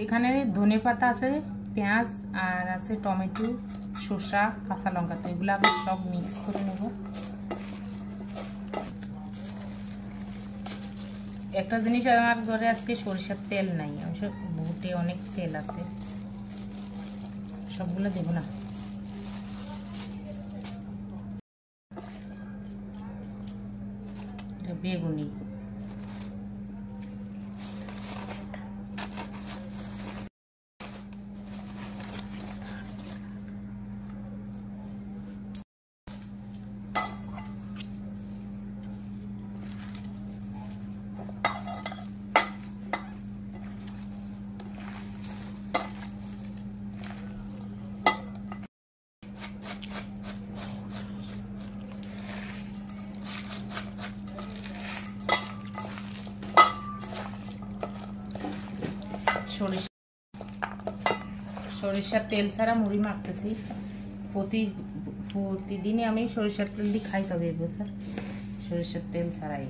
এখানে ধনে পাতা আছে, পেঁয়াজ আর আছে টমেটো, শসা, কাঁচা লঙ্কা। তো এগুলো আগে সব মিক্স করে নেব। একটা জিনিস, আমার ঘরে আজকে সরিষার তেল নাই, অবশ্য বুটে অনেক তেল আছে, সবগুলো দেব না। বেগুনি, সরিষার তেল ছাড়া মুড়ি মাখতেছি। প্রতিদিনই আমি সরিষার তেল দিয়ে খাই, তবে এবছর সরিষার তেল ছাড়াই।